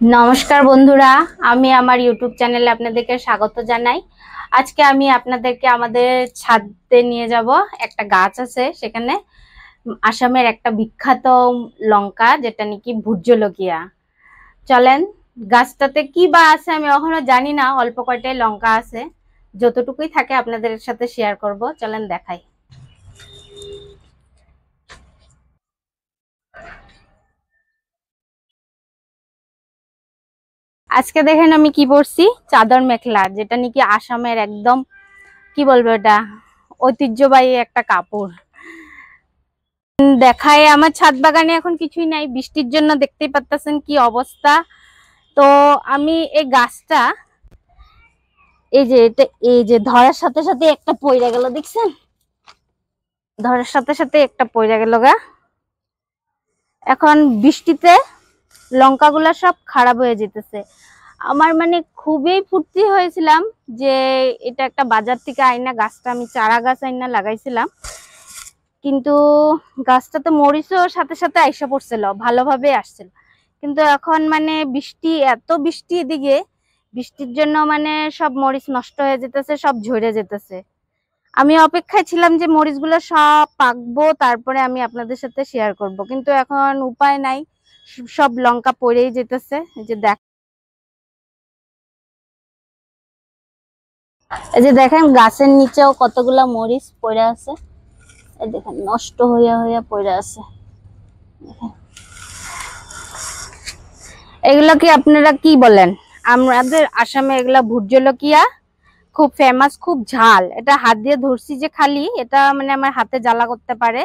নমস্কার বন্ধুরা, আমি আমার ইউটিউব চ্যানেলে আপনাদেরকে স্বাগত জানাই। আজকে আমি আপনাদেরকে আমাদের ছাদে নিয়ে যাব। একটা গাছ আছে সেখানে, আসামের একটা বিখ্যাত লঙ্কা যেটা নাকি ভুটজলকিয়া। চলেন, গাছটাতে কি বা আছে আমি এখনো জানি না, অল্প কয়টাই লঙ্কা আছে, যতটুকুই থাকে আপনাদের সাথে শেয়ার করব। চলেন দেখাই। আজকে দেখেন আমি কি পরছি, চাদর মেখলা, যেটা নাকি আসামের একদম কি বলবো, এটা ঐতিহ্যবাহী একটা কাপড়। দেখায় আমার ছাদ বাগানে এখন কিছুই নাই, বৃষ্টির জন্য দেখতেই পাচ্ছেন কি অবস্থা। তো আমি এই গাছটা, এই যে এটা, এই যে ধরার সাথে সাথে একটা পইড়া গেল, দেখছেন? ধরার সাথে সাথে একটা পইড়া গেল গা। এখন বৃষ্টিতে লঙ্কাগুলা সব খারাপ হয়ে যেতেছে। আমার মানে খুবই ফুর্তি হয়েছিলাম যে এটা একটা বাজার থেকে আইনা, গাছটা আমি চারা গাছ আইনা লাগাইছিলাম, কিন্তু গাছটাতে মরিচও সাথে সাথে আইসা পড়ছিল, ভালোভাবে আসছিল। কিন্তু এখন মানে বৃষ্টি, এত বৃষ্টি এদিকে, বৃষ্টির জন্য মানে সব মরিচ নষ্ট হয়ে যেতেছে, সব ঝরে যেতেছে। আমি অপেক্ষায় ছিলাম যে মরিচগুলো সব পাকবো, তারপরে আমি আপনাদের সাথে শেয়ার করব, কিন্তু এখন উপায় নাই, সব লঙ্কা পড়েই যেতেছে। এই যে দেখেন গাছের নিচেও কতগুলা মরিচ পড়ে আছে, এই দেখেন নষ্ট হইয়া হইয়া পড়ে আছে। এগুলো কি আপনারা কি বলেন? আমাদের আসামে এগুলা ভুটজলকিয়া, খুব ফেমাস, খুব ঝাল। এটা হাত দিয়ে ধরছি যে খালি, এটা মানে আমার হাতে জ্বালা করতে পারে।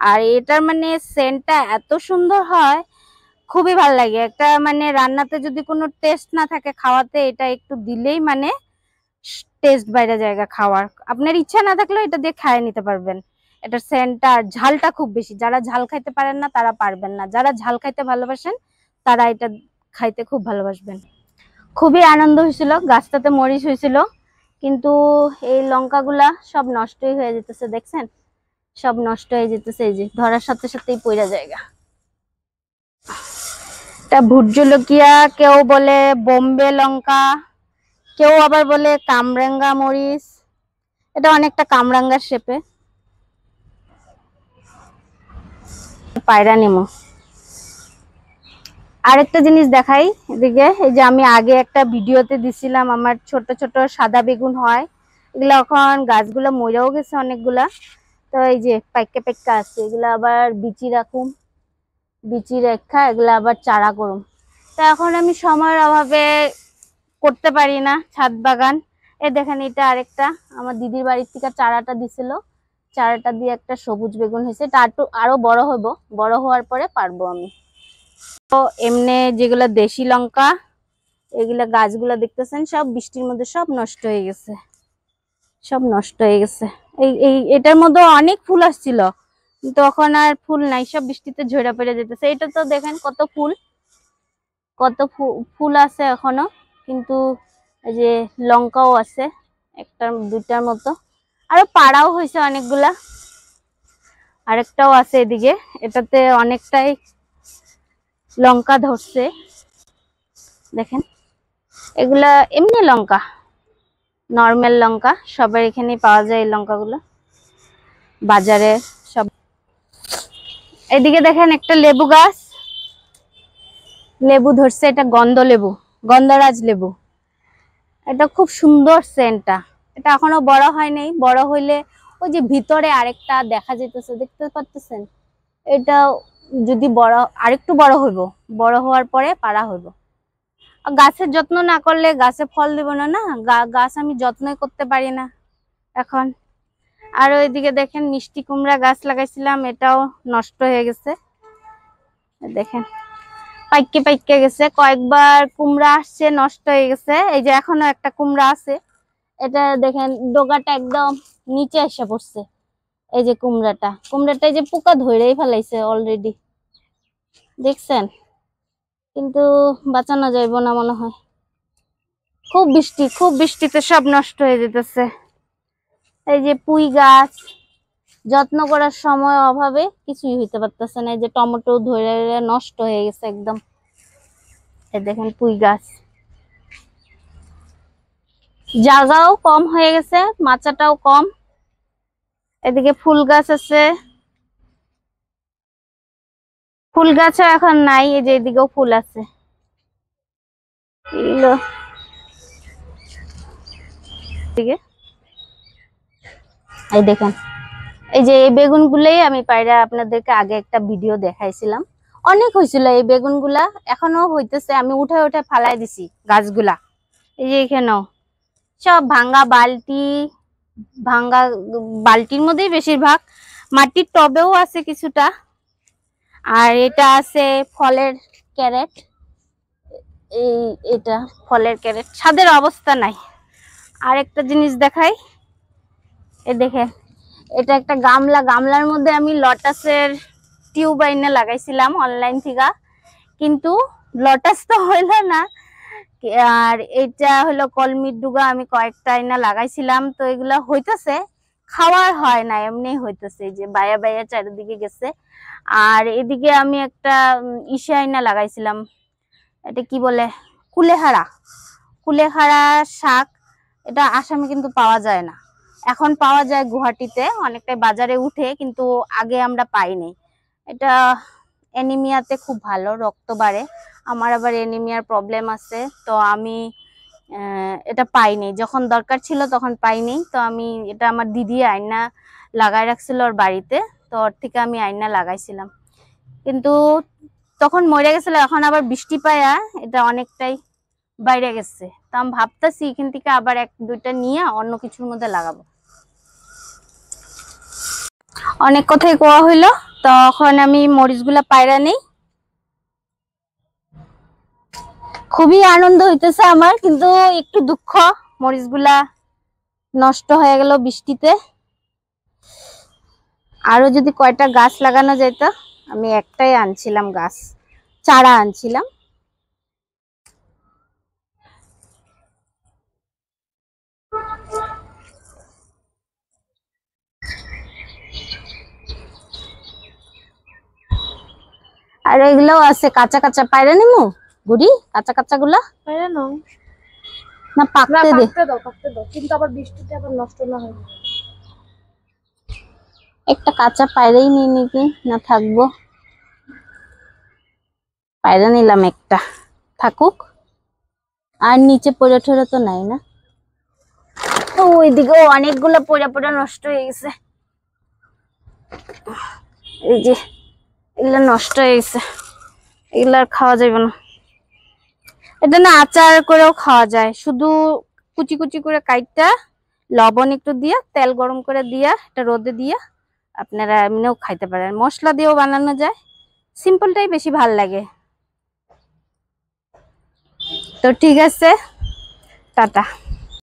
আর এটার মানে সেন্টটা এত সুন্দর হয়, খুবই ভালো লাগে। একটা মানে রান্নাতে যদি কোনো টেস্ট না থাকে, খাওয়াতে এটা একটু দিলেই মানে টেস্ট বাইরে জায়গা খাওয়ার। আপনার ইচ্ছা না থাকলেও এটা দিয়ে খাইয়ে নিতে পারবেন। এটার সেন্টটা আর ঝালটা খুব বেশি, যারা ঝাল খাইতে পারেন না তারা পারবেন না, যারা ঝাল খাইতে ভালোবাসেন তারা এটা খাইতে খুব ভালোবাসবেন। খুবই আনন্দ হয়েছিল, গাছটাতে মরিচ হয়েছিল, কিন্তু এই লঙ্কাগুলা সব নষ্টই হয়ে যেতেছে, দেখছেন? সব নষ্ট হয়ে যেতেছে, এই যে ধরার সাথে সাথেই পইরা জায়গা। এটা ভুটজলকিয়া, কেউ বলে বোম্বে লঙ্কা, কেউ আবার বলে কামরাঙ্গা মরিচ। এটা অনেকটা কামরাঙ্গার শেপে। পায়রা নিমো। আরেকটা জিনিস দেখাই এদিকে, এই যে আমি আগে একটা ভিডিওতে দিছিলাম আমার ছোট ছোট সাদা বেগুন হয়, এগুলা এখন গাছগুলা মরেও গেছে অনেকগুলা। তো এই যে পাইকা পাইকা আছে, এগুলা আবার বিচি রাখুম, বিচি রেখা এগুলা আবার চারা করুম। তো এখন আমি সময়ের অভাবে করতে পারি না ছাদ বাগান। এই দেখেন, এটা আরেকটা আমার দিদির বাড়ির থেকে চারাটা দিছিল, চারাটা দিয়ে একটা সবুজ বেগুন হয়েছে। এটা আরো বড় হইব, বড় হওয়ার পরে পারবো আমি। তো এমনি যেগুলা দেশি লঙ্কা, এগুলা গাছগুলা দেখতেছেন সব বৃষ্টির মধ্যে সব নষ্ট হয়ে গেছে, সব নষ্ট হয়ে গেছে। এই এই এটার মধ্যে অনেক ফুল আসছিল, কিন্তু এখন আর ফুল নাই, সব বৃষ্টিতে ঝরে পড়ে যেতেছে। এটা তো দেখেন কত ফুল, কত ফুল আছে এখনো, কিন্তু এই যে লঙ্কাও আছে একটা দুইটার মতো, আরো পাড়াও হয়েছে অনেকগুলা। আরেকটাও আছে এদিকে, এটাতে অনেকটাই লঙ্কা ধরছে, দেখেন। এগুলা এমনি লঙ্কা, নর্মাল লঙ্কা, সবার এখানেই পাওয়া যায় এই লঙ্কাগুলো বাজারে সব। এদিকে দেখেন একটা লেবু গাছ, লেবু ধরছে, এটা গন্ধ লেবু, গন্ধরাজ লেবু। এটা খুব সুন্দর সেন্টটা। এটা এখনো বড় হয় নাই, বড় হইলে ওই যে ভিতরে আরেকটা দেখা যেতেছে, দেখতে পাচ্ছেন? এটা যদি বড়, আরেকটু বড় হইব, বড় হওয়ার পরে পারা হইব। গাছের যত্ন না করলে গাছে ফল দিব না, না গাছ আমি যত্নই করতে পারি না এখন। আর ওইদিকে দেখেন মিষ্টি কুমড়া গাছ লাগাইছিলাম, এটাও নষ্ট হয়ে গেছে, দেখেন পাইকে পাইকে গেছে। কয়েকবার কুমড়া আসছে, নষ্ট হয়ে গেছে। এই যে এখনো একটা কুমড়া আছে, এটা দেখেন ডোগাটা একদম নিচে এসে পড়ছে। এই যে কুমড়াটা, কুমড়াটা এই যে পোকা ধরেই ফেলাইছে অলরেডি, দেখছেন? কিন্তু বাঁচানো যাইব না মনে হয়, খুব বৃষ্টি, খুব বৃষ্টিতে সব নষ্ট হয়ে যেতেছে। এই যে পুঁই গাছ, যত্ন করার সময় অভাবে কিছুই হইতে পারতেছে না। এই যে টমেটো ধরে নষ্ট হয়ে গেছে একদম। এই দেখেন পুঁই গাছ, জায়গাও কম হয়ে গেছে, মাচাটাও কম। এদিকে ফুল গাছ আছে, ফুল গাছও এখন নাই। এই যে এদিকেও ফুল আছে, এগুলো দিকে। এই দেখেন, এই যে এই বেগুন গুলাই আমি পায়রা আপনাদেরকে আগে একটা ভিডিও দেখাইছিলাম, অনেক হয়েছিল এই বেগুন গুলা, এখনো হইতেছে। আমি উঠে উঠে ফালাই দিছি গাছগুলা। এই যে এখানেও সব ভাঙ্গা বালতি, ভাঙ্গা বালতির মধ্যেই বেশিরভাগ, মাটির টবেও আছে কিছুটা। আর এটা আছে ফলের ক্যারেট, এই এটা ফলের ক্যারেট, ছাদের অবস্থা নাই। আর একটা জিনিস দেখাই, এই দেখেন এটা একটা গামলা, গামলার মধ্যে আমি লটাসের টিউব আইনে লাগাইছিলাম অনলাইন থেকে, কিন্তু লটাস তো হইলো না। আর এটা হলো কলমির ডুগা, আমি কয়েকটা আইনা লাগাইছিলাম, তো এগুলা হইতেছে, খাওয়ার হয় না, এমনি হইতেছে, যে বায়া বায়া চারিদিকে গেছে। আর এদিকে আমি একটা ইসে আইনা লাগাইছিলাম, এটা কি বলে, কুলেহারা, কুলেহারা শাক। এটা আসামে কিন্তু পাওয়া যায় না, এখন পাওয়া যায় গুয়াহাটিতে, অনেকটাই বাজারে উঠে, কিন্তু আগে আমরা পাইনি। এটা অ্যানিমিয়াতে খুব ভালো, রক্ত বাড়ে। আমার আবার অ্যানিমিয়ার প্রবলেম আছে, তো আমি এটা পাইনি, যখন দরকার ছিল তখন পাইনি। তো আমি এটা আমার দিদি আয়না লাগাই রাখছিল ওর বাড়িতে, তো ওর থেকে আমি আয়না লাগাইছিলাম, কিন্তু তখন মরে গেছিল। এখন আবার বৃষ্টি পায়া এটা অনেকটাই বাইরে গেছে, তো আমি ভাবতেছি এখান থেকে আবার এক দুইটা নিয়ে অন্য কিছুর মধ্যে লাগাবো। অনেক কথাই কোয়া হইলো, তখন আমি মরিচগুলা পায়রা নেই। খুবই আনন্দ হইতেছে আমার, কিন্তু একটু দুঃখ, মরিচগুলা নষ্ট হয়ে গেল বৃষ্টিতে। আরো যদি কয়টা গাছ লাগানো যেত, আমি একটাই আনছিলাম গাছ, চারা আনছিলাম। আর এগুলোও আছে কাঁচা কাঁচা, পায়রা নিমু গুড়ি, কাঁচা কাঁচা গুলা পায়রা নাও না পাকতে দে, পাকতে দাও, কিন্তু আবার বৃষ্টিতে আবার নষ্ট না হয়। একটা কাঁচা পায়রাই নিই নাকি না থাকবো, পায়রা নিলাম একটা, থাকুক। আর নিচে পড়ে ঠরে তো নাই না, তো ওইদিকেও অনেকগুলো পড়ে পড়ে নষ্ট হয়ে গেছে। এই যে এগুলা নষ্ট হয়ে গেছে, এগুলা আর খাওয়া যাবে না। এটা না আচার করেও খাওয়া যায়, শুধু কুচি কুচি করে কাইটা লবণ একটু দিয়া তেল গরম করে দিয়া এটা রোদে দিয়া আপনারা এমনিও খাইতে পারেন, মশলা দিয়েও বানানো যায়, সিম্পলটাই বেশি ভাল লাগে। তো ঠিক আছে, টাটা।